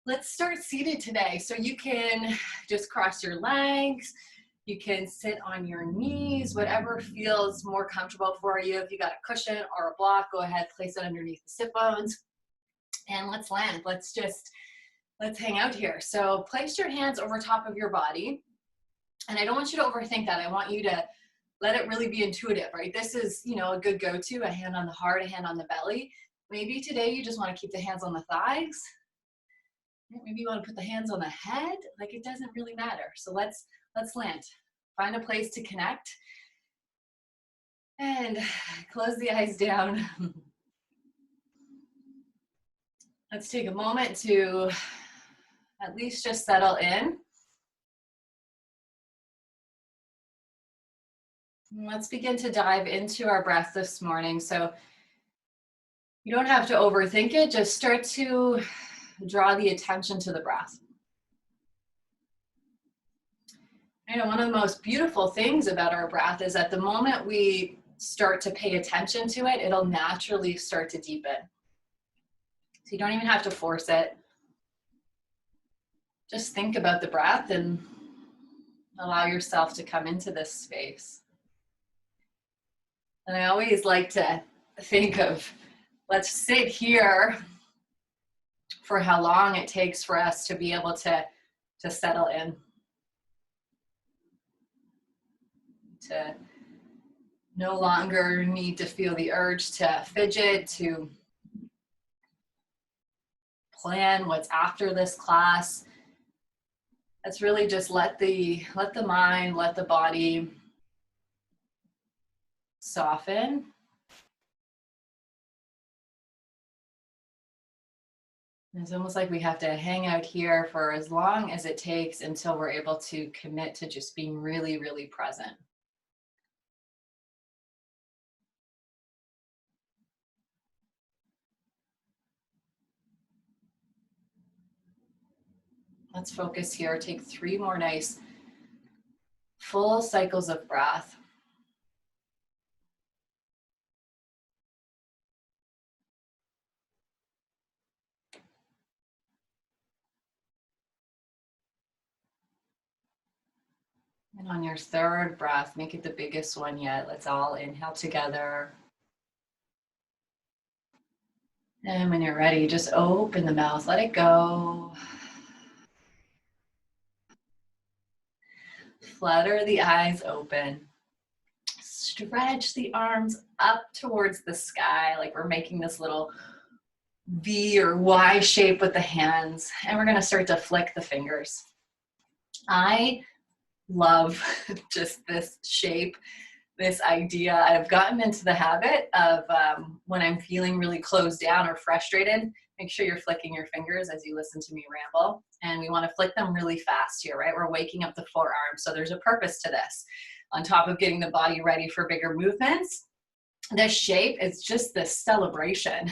Let's start seated today. So you can just cross your legs. You can sit on your knees, whatever feels more comfortable for you. If you got a cushion or a block, go ahead, place it underneath the sit bones. And let's land. Let's hang out here. So place your hands over top of your body. And I don't want you to overthink that. I want you to let it really be intuitive, right? This is, a good go-to, a hand on the heart, a hand on the belly. Maybe today you just want to keep the hands on the thighs. Maybe you want to put the hands on the head. Like, it doesn't really matter. So let's land. Find a place to connect. And close the eyes down. Let's take a moment to at least just settle in. Let's begin to dive into our breath this morning. So you don't have to overthink it. Just start to draw the attention to the breath. One of the most beautiful things about our breath is at the moment we start to pay attention to it, it'll naturally start to deepen. So you don't even have to force it. Just think about the breath and allow yourself to come into this space. And I always like to think of, let's sit here for how long it takes for us to be able to settle in. To no longer need to feel the urge to fidget, to plan what's after this class. Let's really just let the mind, let the body soften. It's almost like we have to hang out here for as long as it takes until we're able to commit to just being really, really present. Let's focus here. Take 3 more nice full cycles of breath. And on your 3rd breath, make it the biggest one yet. Let's all inhale together. And when you're ready, just open the mouth, let it go. Flutter the eyes open. Stretch the arms up towards the sky, like we're making this little V or Y shape with the hands. And we're gonna start to flick the fingers. I love just this shape, this idea. I've gotten into the habit of when I'm feeling really closed down or frustrated, make sure you're flicking your fingers as you listen to me ramble. And we want to flick them really fast here, right? We're waking up the forearms. So there's a purpose to this. On top of getting the body ready for bigger movements, this shape is just this celebration,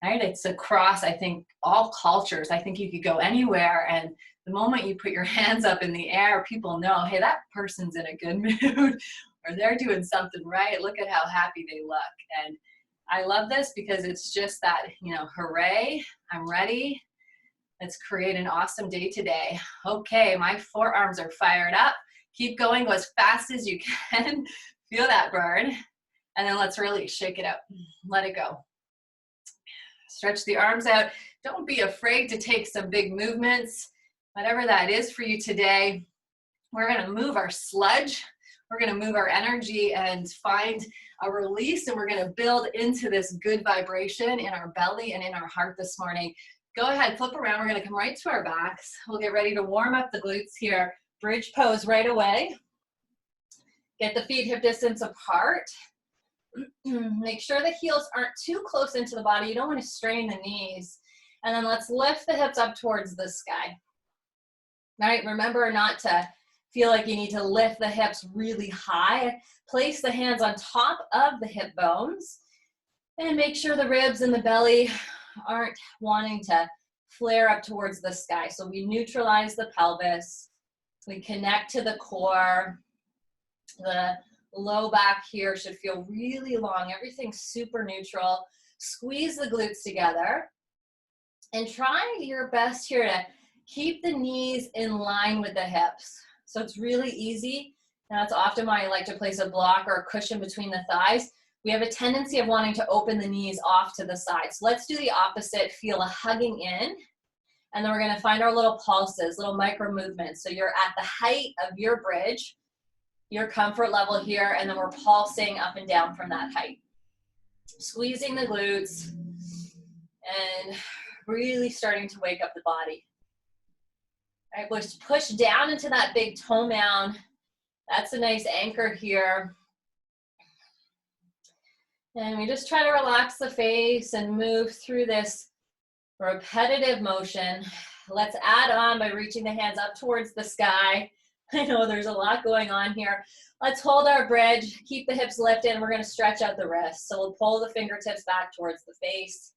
right? It's across, I think, all cultures. I think you could go anywhere, and the moment you put your hands up in the air, people know, hey, that person's in a good mood, or they're doing something right. Look at how happy they look. And I love this because it's just that, hooray, I'm ready. Let's create an awesome day today. Okay, my forearms are fired up. Keep going, go as fast as you can. Feel that burn. And then let's really shake it up. Let it go. Stretch the arms out. Don't be afraid to take some big movements. Whatever that is for you today, we're gonna move our sludge. We're gonna move our energy and find a release, and we're gonna build into this good vibration in our belly and in our heart this morning. Go ahead, flip around. We're gonna come right to our backs. We'll get ready to warm up the glutes here. Bridge pose right away. Get the feet hip distance apart. Make sure the heels aren't too close into the body. You don't want to strain the knees. And then let's lift the hips up towards the sky. All right, remember not to feel like you need to lift the hips really high. Place the hands on top of the hip bones and make sure the ribs and the belly aren't wanting to flare up towards the sky. So we neutralize the pelvis. We connect to the core. The low back here should feel really long. Everything's super neutral. Squeeze the glutes together. And try your best here to keep the knees in line with the hips. So it's really easy. And that's often why I like to place a block or a cushion between the thighs. We have a tendency of wanting to open the knees off to the side. So let's do the opposite. Feel a hugging in. And then we're going to find our little pulses, little micro movements. So you're at the height of your bridge, your comfort level here, and then we're pulsing up and down from that height. Squeezing the glutes and really starting to wake up the body. All right, let's push down into that big toe mound. That's a nice anchor here. And we just try to relax the face and move through this repetitive motion. Let's add on by reaching the hands up towards the sky. I know there's a lot going on here. Let's hold our bridge, keep the hips lifted, and we're going to stretch out the wrists. So we'll pull the fingertips back towards the face.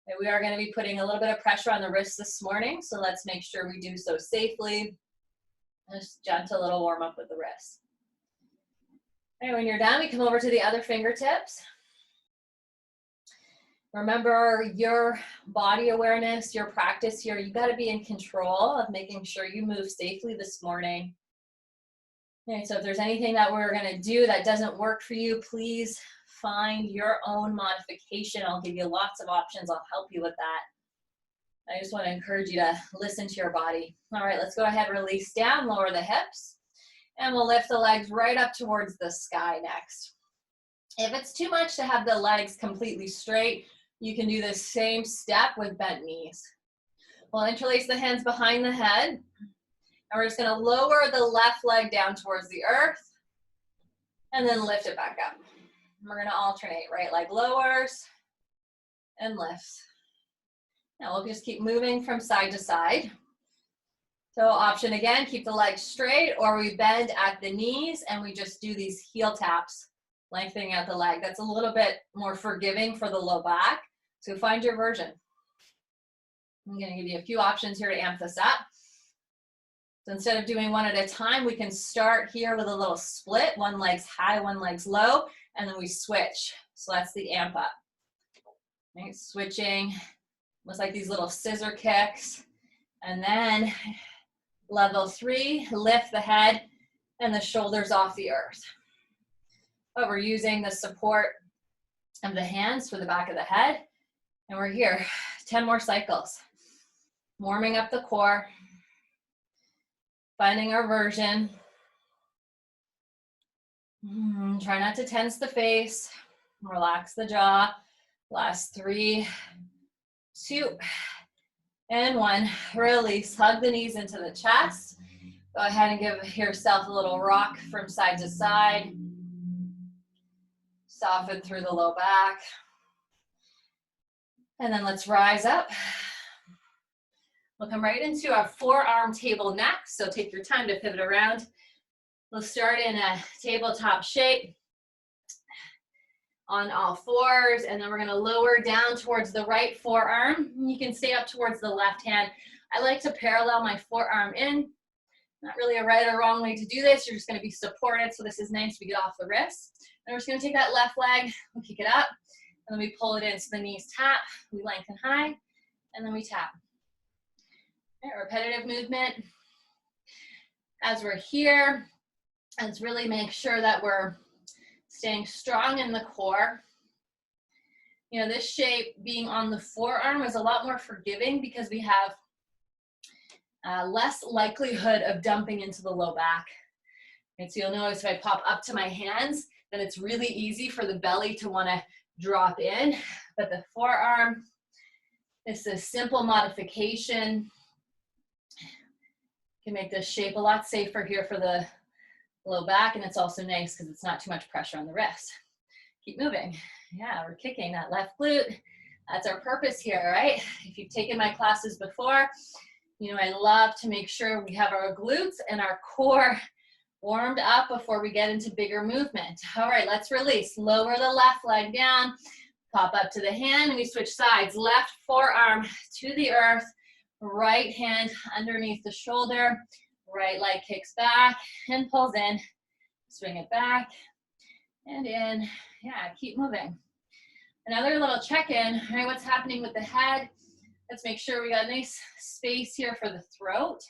And we are going to be putting a little bit of pressure on the wrists this morning, so let's make sure we do so safely. Just gentle little warm up with the wrists. All right, when you're done, we come over to the other fingertips. Remember your body awareness, your practice here. You got to be in control of making sure you move safely this morning. Okay, so if there's anything that we're going to do that doesn't work for you, please find your own modification. I'll give you lots of options. I'll help you with that. I just want to encourage you to listen to your body. All right, let's go ahead, release down, lower the hips, and we'll lift the legs right up towards the sky next. If it's too much to have the legs completely straight, you can do the same step with bent knees. We'll interlace the hands behind the head, and we're just going to lower the left leg down towards the earth, and then lift it back up. We're going to alternate, right leg lowers and lifts. Now we'll just keep moving from side to side. So option again, keep the legs straight, or we bend at the knees and we just do these heel taps, lengthening out the leg. That's a little bit more forgiving for the low back. So find your version. I'm going to give you a few options here to amp this up. So instead of doing one at a time, we can start here with a little split. One leg's high, one leg's low, and then we switch. So that's the amp up. Right, switching, almost like these little scissor kicks. And then level 3, lift the head and the shoulders off the earth. But we're using the support of the hands for the back of the head. And we're here, 10 more cycles. Warming up the core, finding our version. Try not to tense the face, relax the jaw. Last 3, 2, and 1. Release, hug the knees into the chest. Go ahead and give yourself a little rock from side to side. Soften through the low back. And then let's rise up. We'll come right into our forearm table next. So take your time to pivot around. We'll start in a tabletop shape on all fours, and then we're going to lower down towards the right forearm. You can stay up towards the left hand. I like to parallel my forearm in. Not really a right or wrong way to do this. You're just going to be supported, so this is nice. We get off the wrist. And we're just going to take that left leg, we kick it up, and then we pull it in so the knees tap. We lengthen high, and then we tap. All right, repetitive movement. As we're here, let's really make sure that we're staying strong in the core. You know, this shape being on the forearm is a lot more forgiving because we have less likelihood of dumping into the low back. And so you'll notice if I pop up to my hands, then it's really easy for the belly to want to drop in. But the forearm is a simple modification. Can make this shape a lot safer here for the low back, and it's also nice because it's not too much pressure on the wrist. Keep moving. Yeah, we're kicking that left glute. That's our purpose here, right? If you've taken my classes before, you know I love to make sure we have our glutes and our core warmed up before we get into bigger movement. All right, let's release. Lower the left leg down, pop up to the hand, and we switch sides. Left forearm to the earth, right hand underneath the shoulder. Right leg kicks back and pulls in. Swing it back and in. Yeah, keep moving. Another little check-in, right? What's happening with the head? Let's make sure we got a nice space here for the throat.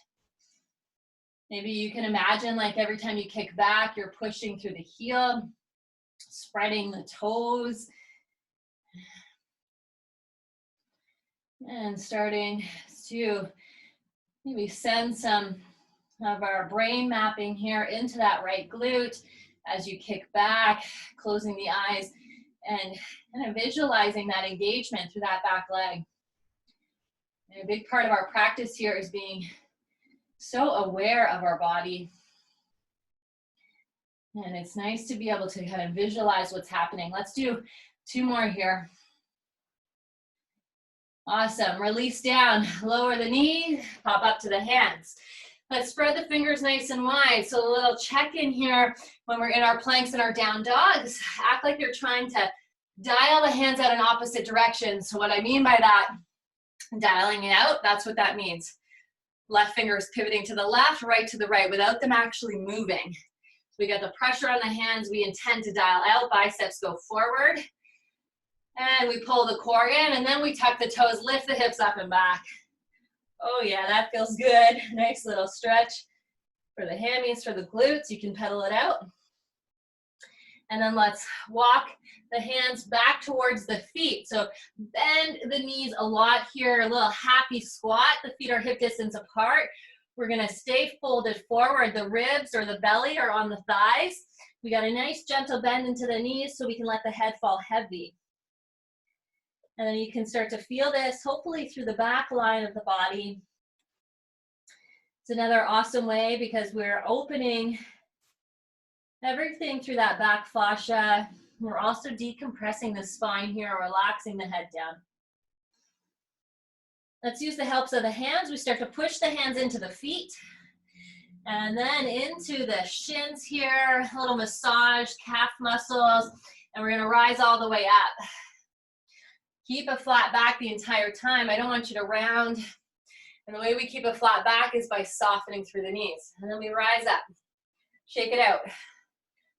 Maybe you can imagine like every time you kick back, you're pushing through the heel, spreading the toes, and starting to maybe send some of our brain mapping here into that right glute as you kick back, closing the eyes and kind of visualizing that engagement through that back leg. And a big part of our practice here is being so aware of our body. And it's nice to be able to kind of visualize what's happening. Let's do 2 more here. Awesome. Release down, lower the knee, pop up to the hands. Let's spread the fingers nice and wide. So a little check-in here when we're in our planks and our down dogs. Act like you're trying to dial the hands out in opposite directions. So what I mean by that, dialing it out, that's what that means. Left finger is pivoting to the left, right to the right, without them actually moving. So we got the pressure on the hands. We intend to dial out. Biceps go forward. And we pull the core in, and then we tuck the toes, lift the hips up and back. Oh yeah, that feels good. Nice little stretch for the hammies, for the glutes. You can pedal it out. And then let's walk the hands back towards the feet. So bend the knees a lot here, a little happy squat. The feet are hip distance apart. We're gonna stay folded forward. The ribs or the belly are on the thighs. We got a nice gentle bend into the knees so we can let the head fall heavy. And then you can start to feel this, hopefully through the back line of the body. It's another awesome way because we're opening everything through that back fascia. We're also decompressing the spine here, relaxing the head down. Let's use the helps of the hands. We start to push the hands into the feet and then into the shins here, a little massage, calf muscles, and we're gonna rise all the way up. Keep a flat back the entire time. I don't want you to round. And the way we keep a flat back is by softening through the knees. And then we rise up. Shake it out.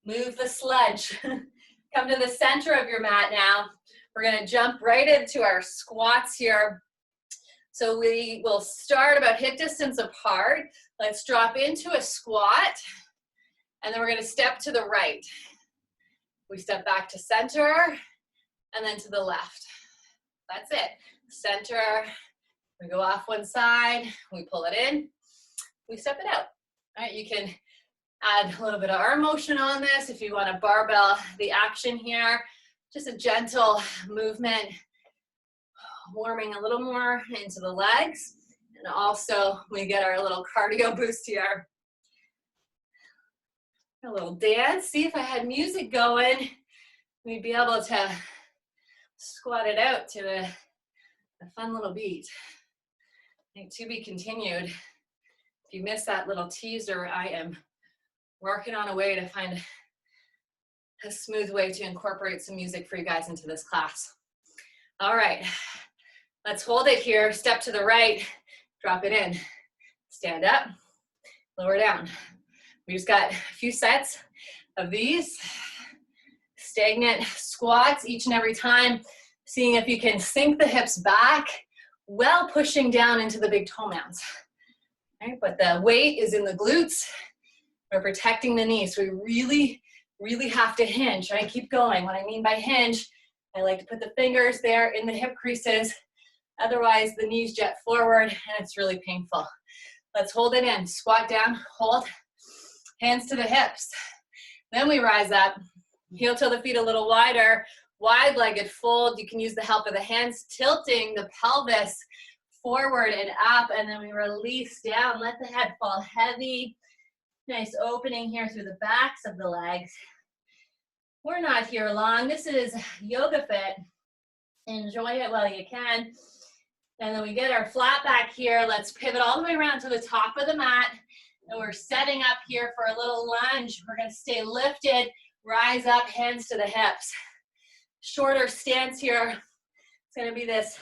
Move the sledge. Come to the center of your mat now. We're gonna jump right into our squats here. So we will start about hip distance apart. Let's drop into a squat. And then we're gonna step to the right. We step back to center and then to the left. That's it. Center, we go off one side, we pull it in, we step it out. All right, you can add a little bit of arm motion on this if you want to barbell the action here. Just a gentle movement, warming a little more into the legs. And also we get our little cardio boost here. A little dance. See, if I had music going, we'd be able to squat it out to a fun little beat. I think to be continued. If you missed that little teaser, I am working on a way to find a smooth way to incorporate some music for you guys into this class. All right, let's hold it here. Step to the right, drop it in. Stand up, lower down. We just got a few sets of these. Stagnant squats each and every time, seeing if you can sink the hips back while pushing down into the big toe mounds. Right, but the weight is in the glutes. We're protecting the knees. So we really have to hinge, right? Keep going. What I mean by hinge, I like to put the fingers there in the hip creases. Otherwise, the knees jet forward and it's really painful. Let's hold it in. Squat down, hold, hands to the hips. Then we rise up. Heel toe the feet a little wider, wide-legged fold. You can use the help of the hands, tilting the pelvis forward and up, and then we release down. Let the head fall heavy. Nice opening here through the backs of the legs. We're not here long. This is Yoga Fit. Enjoy it while you can. And then we get our flat back here. Let's pivot all the way around to the top of the mat. And we're setting up here for a little lunge. We're going to stay lifted. Rise up, hands to the hips. Shorter stance here. It's going to be this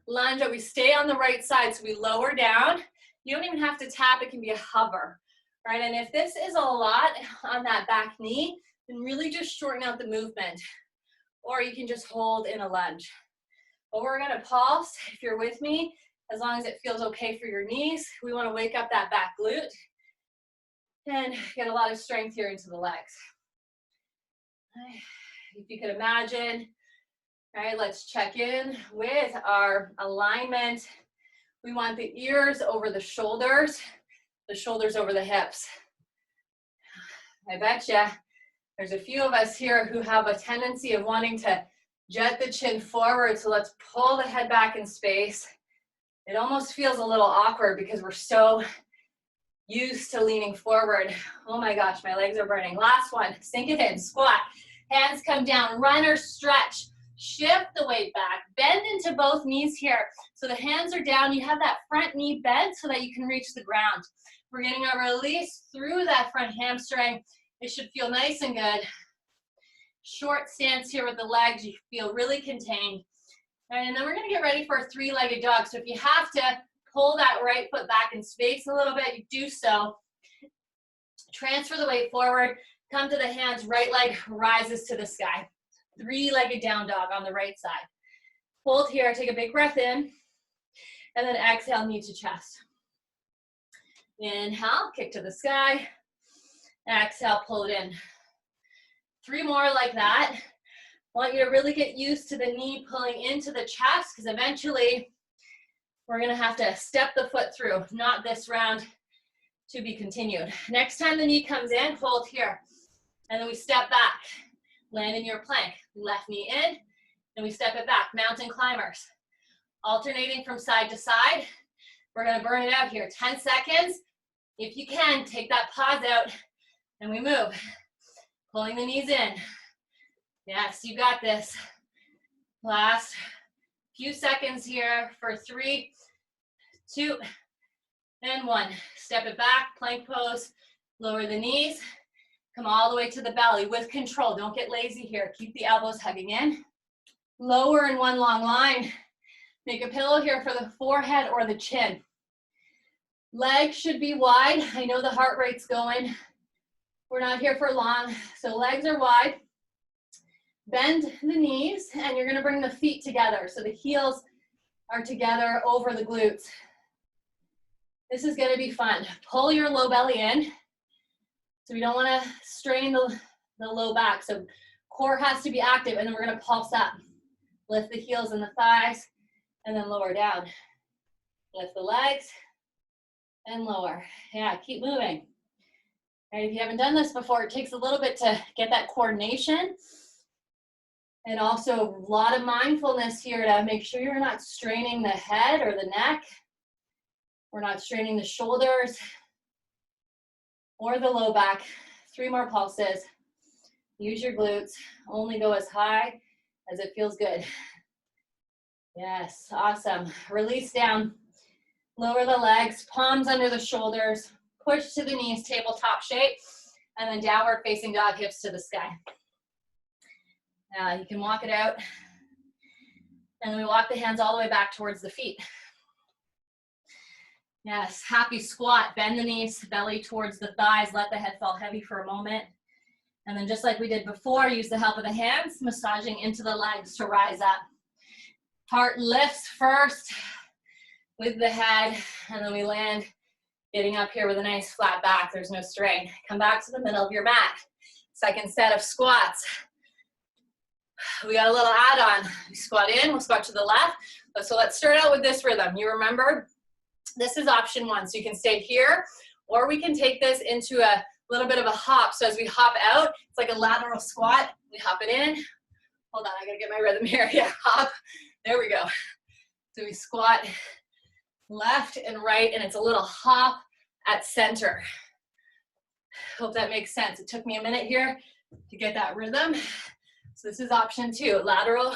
lunge that we stay on the right side, so we lower down. You don't even have to tap. It can be a hover, right? And if this is a lot on that back knee, then really just shorten out the movement. Or you can just hold in a lunge. But we're gonna pulse, if you're with me, as long as it feels okay for your knees. We wanna wake up that back glute and get a lot of strength here into the legs. If you could imagine, all right, let's check in with our alignment. We want the ears over the shoulders over the hips. I betcha there's a few of us here who have a tendency of wanting to jet the chin forward, so let's pull the head back in space. It almost feels a little awkward because we're so used to leaning forward. Oh my gosh, my legs are burning. Last one, sink it in, squat. Hands come down, runner stretch. Shift the weight back, bend into both knees here. So the hands are down, you have that front knee bent so that you can reach the ground. We're getting a release through that front hamstring. It should feel nice and good. Short stance here with the legs, you feel really contained. And then we're gonna get ready for a three-legged dog. So if you have to pull that right foot back in space a little bit, you do so. Transfer the weight forward, come to the hands, right leg rises to the sky. Three-legged down dog on the right side. Hold here, take a big breath in, and then exhale, knee to chest. Inhale, kick to the sky. Exhale, pull it in. 3 more like that. I want you to really get used to the knee pulling into the chest, because eventually we're gonna have to step the foot through, not this round, to be continued. Next time the knee comes in, hold here. And then we step back, land in your plank. Left knee in, and we step it back, mountain climbers. Alternating from side to side. We're gonna burn it out here, 10 seconds. If you can, take that pause out, and we move. Pulling the knees in. Yes, you got this. Last few seconds here for 3, 2, and 1. Step it back, plank pose, lower the knees. Come all the way to the belly with control. Don't get lazy here. Keep the elbows hugging in. Lower in one long line. Make a pillow here for the forehead or the chin. Legs should be wide. I know the heart rate's going. We're not here for long, so legs are wide. Bend the knees, and you're gonna bring the feet together. So the heels are together over the glutes. This is gonna be fun. Pull your low belly in. So we don't wanna strain the low back. So core has to be active, and then we're gonna pulse up. Lift the heels and the thighs, and then lower down. Lift the legs, and lower. Yeah, keep moving. All right, if you haven't done this before, it takes a little bit to get that coordination. And also a lot of mindfulness here to make sure you're not straining the head or the neck. We're not straining the shoulders or the low back. 3 more pulses. Use your glutes. Only go as high as it feels good. Yes, awesome. Release down. Lower the legs, palms under the shoulders. Push to the knees, tabletop shape. And then downward facing dog, hips to the sky. Now you can walk it out. And then we walk the hands all the way back towards the feet. Yes, happy squat. Bend the knees, belly towards the thighs. Let the head fall heavy for a moment. And then just like we did before, use the help of the hands, massaging into the legs to rise up. Heart lifts first with the head, and then we land, getting up here with a nice flat back. There's no strain. Come back to the middle of your mat. Second set of squats. We got a little add-on. We squat in, we'll squat to the left. So let's start out with this rhythm. You remember, this is option 1. So you can stay here, or we can take this into a little bit of a hop. So as we hop out, it's like a lateral squat. We hop it in. Hold on, I gotta get my rhythm here. Yeah, hop. There we go. So we squat left and right, and it's a little hop at center. Hope that makes sense. It took me a minute here to get that rhythm. So this is option 2, lateral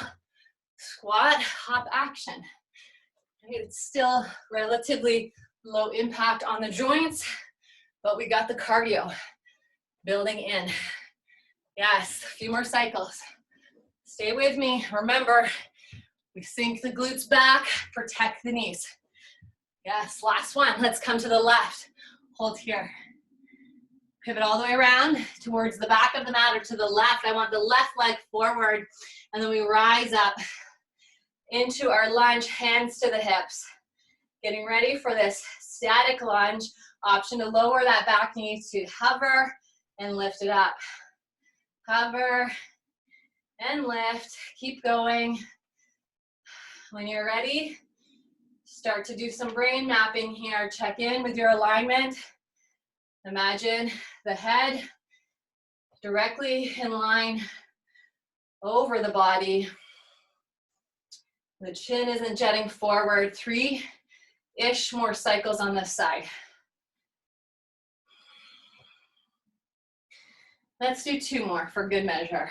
squat, hop action. It's still relatively low impact on the joints, but we got the cardio building in. Yes, a few more cycles. Stay with me. Remember, we sink the glutes back, protect the knees. Yes, last one. Let's come to the left. Hold here. Pivot all the way around towards the back of the mat or to the left. I want the left leg forward, and then we rise up. into our lunge, hands to the hips. Getting ready for this static lunge. Option to lower that back knee to hover and lift it up. Hover and lift. Keep going. When you're ready, start to do some brain mapping here. Check in with your alignment. Imagine the head directly in line over the body. The chin isn't jetting forward. 3-ish more cycles on this side. Let's do 2 more for good measure.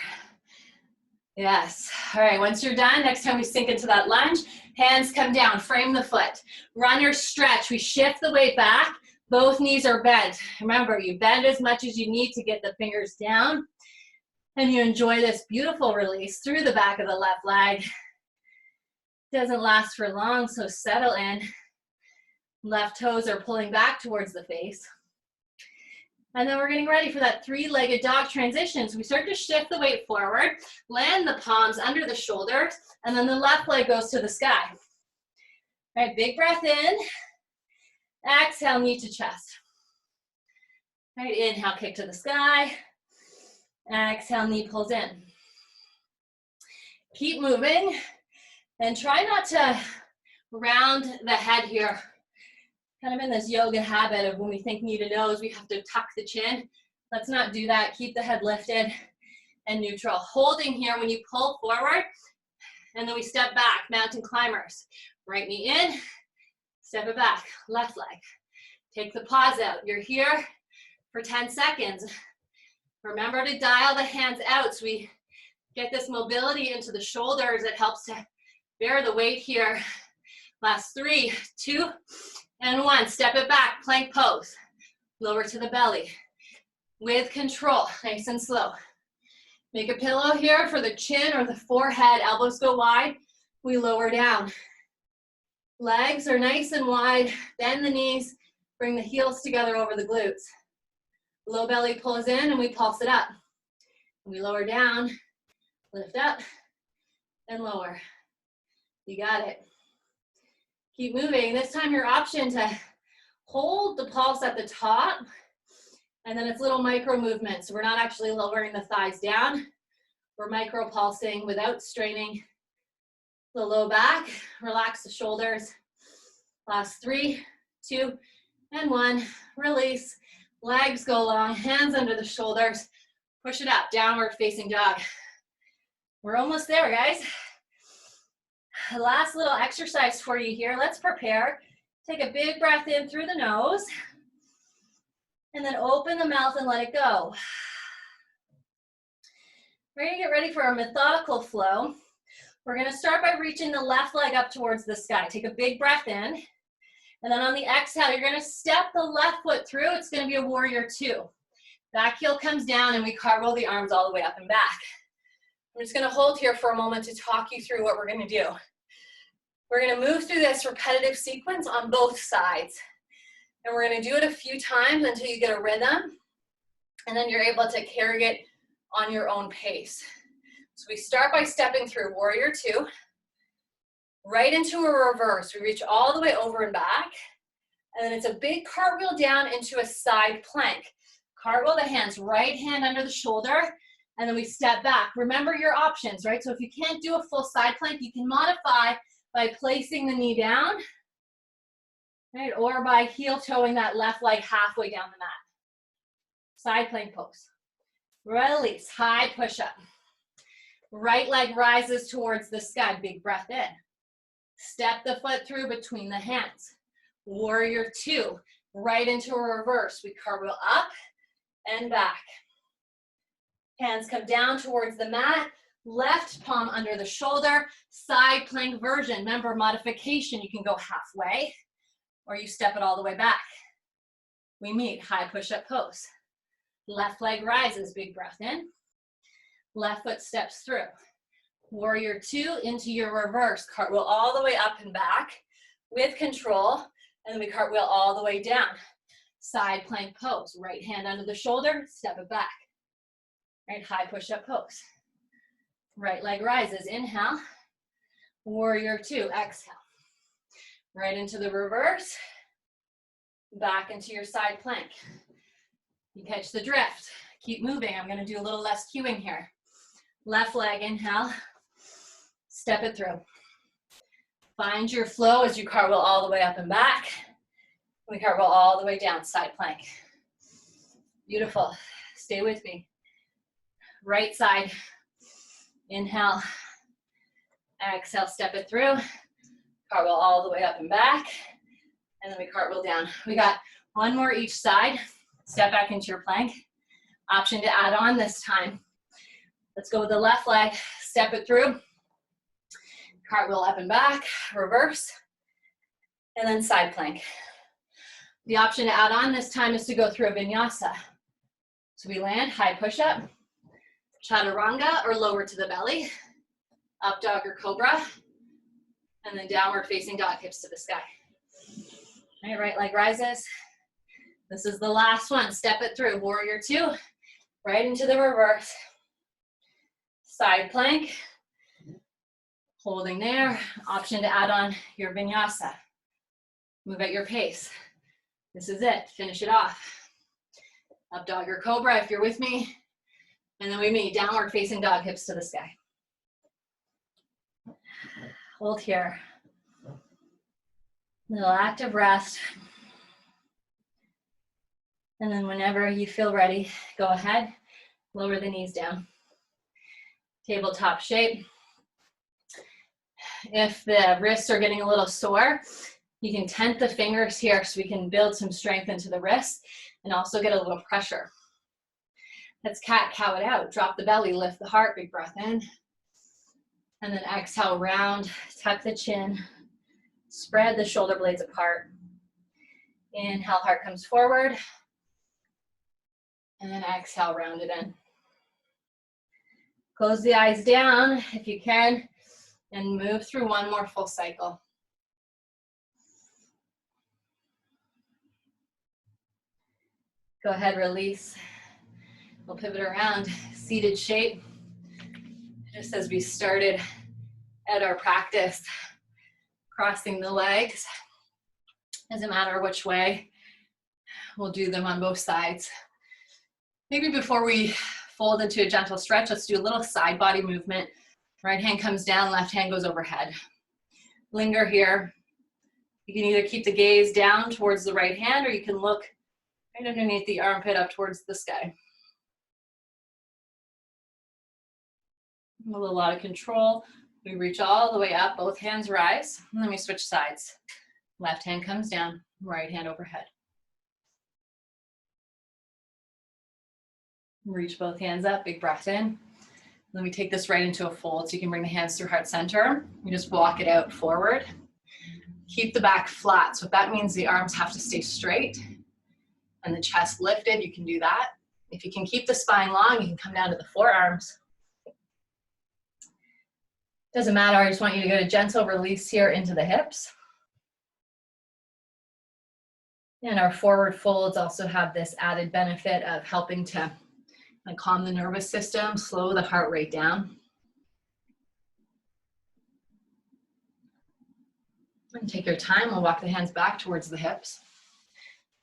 Yes. All right, once you're done, next time we sink into that lunge, hands come down, frame the foot. Runner stretch, we shift the weight back, both knees are bent. Remember, you bend as much as you need to get the fingers down, and you enjoy this beautiful release through the back of the left leg. Doesn't last for long, so settle in. Left toes are pulling back towards the face. And then we're getting ready for that 3-legged dog transition. So we start to shift the weight forward, land the palms under the shoulders, and then the left leg goes to the sky. All right, big breath in. Exhale, knee to chest. All right, inhale, kick to the sky. Exhale, knee pulls in. Keep moving. And try not to round the head here. Kind of in this yoga habit of when we think knee to nose, we have to tuck the chin. Let's not do that. Keep the head lifted and neutral. Holding here when you pull forward, and then we step back, mountain climbers. Right knee in, step it back, left leg. Take the pause out. You're here for 10 seconds. Remember to dial the hands out so we get this mobility into the shoulders. It helps to bear the weight here. Last 3, 2, and 1. Step it back, plank pose. Lower to the belly. With control, nice and slow. Make a pillow here for the chin or the forehead. Elbows go wide. We lower down. Legs are nice and wide. Bend the knees. Bring the heels together over the glutes. Low belly pulls in and we pulse it up. We lower down, lift up, and lower. You got it. Keep moving. This time your option to hold the pulse at the top, and then it's little micro movements. So we're not actually lowering the thighs down. We're micro pulsing without straining the low back. Relax the shoulders. Last 3, 2, and 1. Release. Legs go long, hands under the shoulders. Push it up, downward facing dog. We're almost there, guys. Last little exercise for you here. Let's prepare. Take a big breath in through the nose. And then open the mouth and let it go. We're going to get ready for our methodical flow. We're going to start by reaching the left leg up towards the sky. Take a big breath in. And then on the exhale, you're going to step the left foot through. It's going to be a warrior 2. Back heel comes down and we cartwheel the arms all the way up and back. I'm just going to hold here for a moment to talk you through what we're going to do. We're going to move through this repetitive sequence on both sides. And we're going to do it a few times until you get a rhythm. And then you're able to carry it on your own pace. So we start by stepping through warrior 2, right into a reverse. We reach all the way over and back. And then it's a big cartwheel down into a side plank. Cartwheel the hands, right hand under the shoulder, and then we step back. Remember your options, right? So if you can't do a full side plank, you can modify by placing the knee down, right? Or by heel toeing that left leg halfway down the mat. Side plank pose. Release, high push up. Right leg rises towards the sky, big breath in. Step the foot through between the hands. Warrior 2, right into a reverse. We cartwheel up and back. Hands come down towards the mat. Left palm under the shoulder. Side plank version. Remember, modification, you can go halfway or you step it all the way back. We meet, high push-up pose. Left leg rises, big breath in. Left foot steps through. Warrior 2 into your reverse. Cartwheel all the way up and back with control. And then we cartwheel all the way down. Side plank pose. Right hand under the shoulder, step it back. Right, high push-up pose. Right leg rises, inhale. Warrior two, exhale. Right into the reverse, back into your side plank. You catch the drift. Keep moving. I'm gonna do a little less cueing here. Left leg, inhale, step it through. Find your flow as you cartwheel all the way up and back. We cartwheel all the way down, side plank. Beautiful. Stay with me. Right side. Inhale. Exhale, step it through. Cartwheel all the way up and back. And then we cartwheel down. We got one more each side. Step back into your plank. Option to add on this time. Let's go with the left leg. Step it through. Cartwheel up and back. Reverse. And then side plank. The option to add on this time is to go through a vinyasa. So we land, high push-up, chaturanga or lower to the belly, up dog or cobra, and then downward facing dog, hips to the sky. All right leg rises. This is the last one. Step it through, warrior two, right into the reverse. Side plank, holding there. Option to add on your vinyasa. Move at your pace. This is it, finish it off. Up dog or cobra if you're with me. And then we meet downward facing dog, hips to the sky. Hold here. Little active rest. And then whenever you feel ready, go ahead, lower the knees down. Tabletop shape. If the wrists are getting a little sore, you can tent the fingers here so we can build some strength into the wrists and also get a little pressure. Let's cat-cow it out. Drop the belly, lift the heart, big breath in. And then exhale, round, tuck the chin, spread the shoulder blades apart. Inhale, heart comes forward. And then exhale, round it in. Close the eyes down if you can, and move through one more full cycle. Go ahead, release. We'll pivot around, seated shape. Just as we started at our practice, crossing the legs. Doesn't matter which way, we'll do them on both sides. Maybe before we fold into a gentle stretch, let's do a little side body movement. Right hand comes down, left hand goes overhead. Linger here. You can either keep the gaze down towards the right hand, or you can look right underneath the armpit up towards the sky. With a lot of control, we reach all the way up, both hands rise, and then we switch sides. Left hand comes down, right hand overhead. Reach both hands up, big breath in. Then we take this right into a fold, so you can bring the hands through heart center. You just walk it out forward. Keep the back flat, so if that means the arms have to stay straight and the chest lifted, you can do that. If you can keep the spine long, you can come down to the forearms. Doesn't matter, I just want you to get a gentle release here into the hips. And our forward folds also have this added benefit of helping to calm the nervous system, slow the heart rate down. And take your time, we'll walk the hands back towards the hips.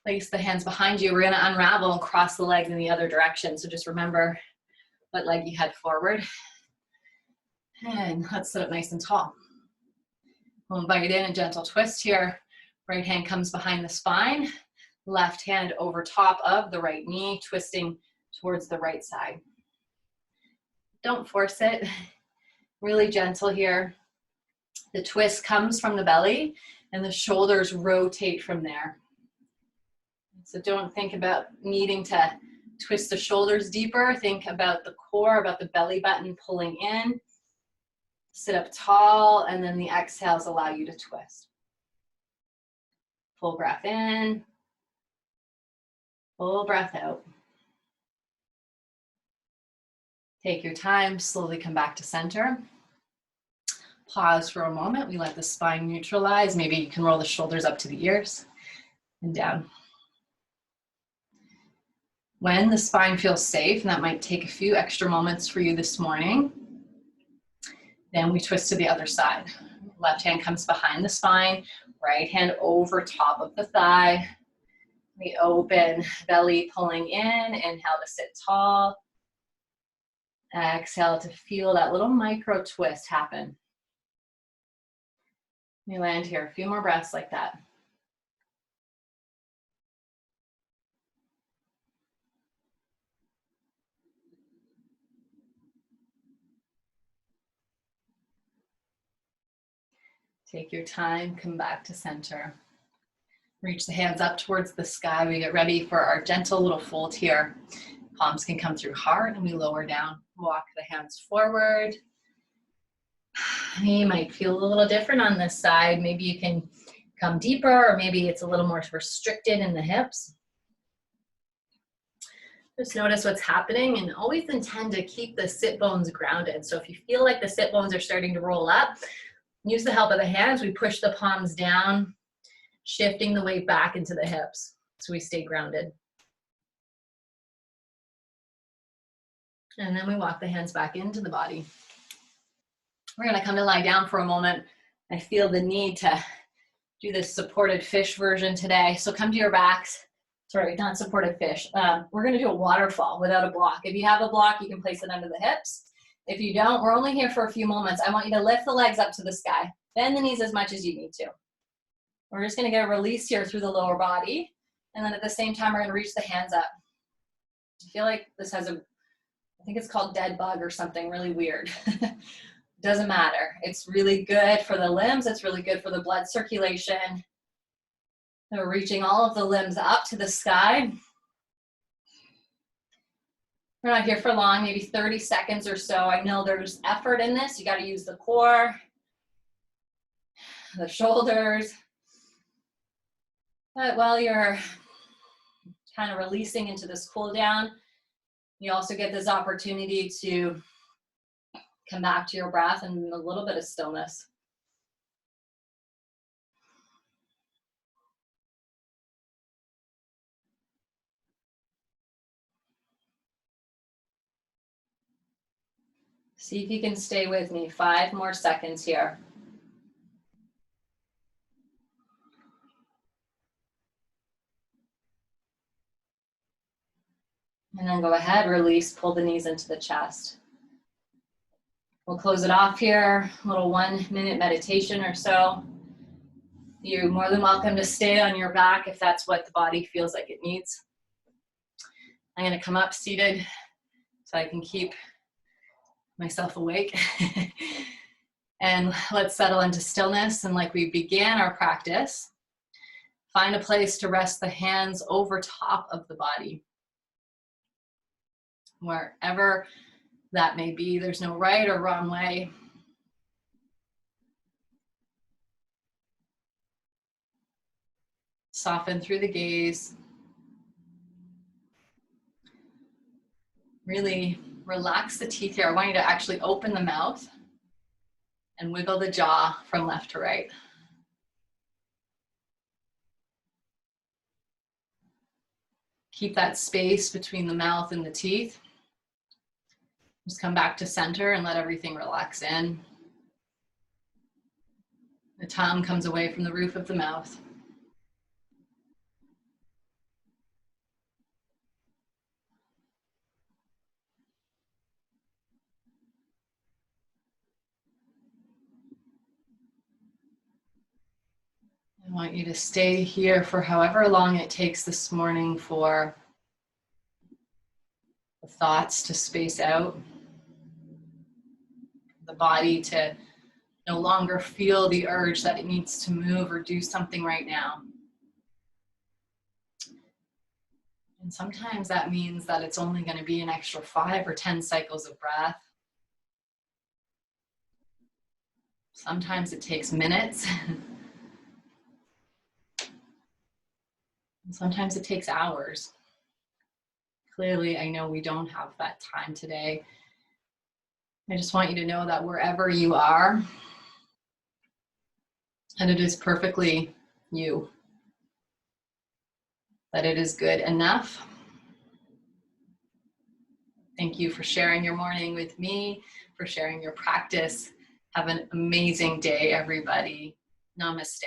Place the hands behind you. We're gonna unravel and cross the legs in the other direction. So just remember what leg you head forward. And let's sit up nice and tall. We'll invite in a gentle twist here. Right hand comes behind the spine. Left hand over top of the right knee, twisting towards the right side. Don't force it. Really gentle here. The twist comes from the belly and the shoulders rotate from there. So don't think about needing to twist the shoulders deeper. Think about the core, about the belly button pulling in. Sit up tall, and then the exhales allow you to twist. Full breath in. Full breath out. Take your time, slowly come back to center. Pause for a moment. We let the spine neutralize. Maybe you can roll the shoulders up to the ears and down. When the spine feels safe, and that might take a few extra moments for you this morning, then we twist to the other side. Left hand comes behind the spine, right hand over top of the thigh. We open, belly pulling in, inhale to sit tall. Exhale to feel that little micro twist happen. We land here, a few more breaths like that. Take your time, come back to center. Reach the hands up towards the sky. We get ready for our gentle little fold here. Palms can come through heart and we lower down. Walk the hands forward. You might feel a little different on this side. Maybe you can come deeper, or maybe it's a little more restricted in the hips. Just notice what's happening and always intend to keep the sit bones grounded. So if you feel like the sit bones are starting to roll up, use the help of the hands. We push the palms down, shifting the weight back into the hips so we stay grounded. And then we walk the hands back into the body. We're going to come to lie down for a moment. I feel the need to do this supported fish version today. So come to your backs. Sorry, not supported fish. We're going to do a waterfall without a block. If you have a block, you can place it under the hips. If you don't, we're only here for a few moments. I want you to lift the legs up to the sky. Bend the knees as much as you need to. We're just going to get a release here through the lower body. And then at the same time, we're going to reach the hands up. I feel like this has I think it's called dead bug or something really weird. Doesn't matter. It's really good for the limbs. It's really good for the blood circulation. So we're reaching all of the limbs up to the sky. We're not here for long, maybe 30 seconds or so. I know there's effort in this. You got to use the core, the shoulders. But while you're kind of releasing into this cool down, you also get this opportunity to come back to your breath and a little bit of stillness. See if you can stay with me. 5 more seconds here. And then go ahead, release, pull the knees into the chest. We'll close it off here, a little 1-minute meditation or so. You're more than welcome to stay on your back if that's what the body feels like it needs. I'm going to come up seated so I can keep myself awake. And let's settle into stillness. And like we began our practice, find a place to rest the hands over top of the body. Wherever that may be, there's no right or wrong way. Soften through the gaze. Really relax the teeth here. I want you to actually open the mouth and wiggle the jaw from left to right. Keep that space between the mouth and the teeth. Just come back to center and let everything relax in. The tongue comes away from the roof of the mouth. I want you to stay here for however long it takes this morning for the thoughts to space out, the body to no longer feel the urge that it needs to move or do something right now. And sometimes that means that it's only going to be an extra 5 or 10 cycles of breath. Sometimes it takes minutes. And sometimes it takes hours. Clearly, I know we don't have that time today. I just want you to know that wherever you are, and it is perfectly you, that it is good enough. Thank you for sharing your morning with me, for sharing your practice. Have an amazing day, everybody. Namaste.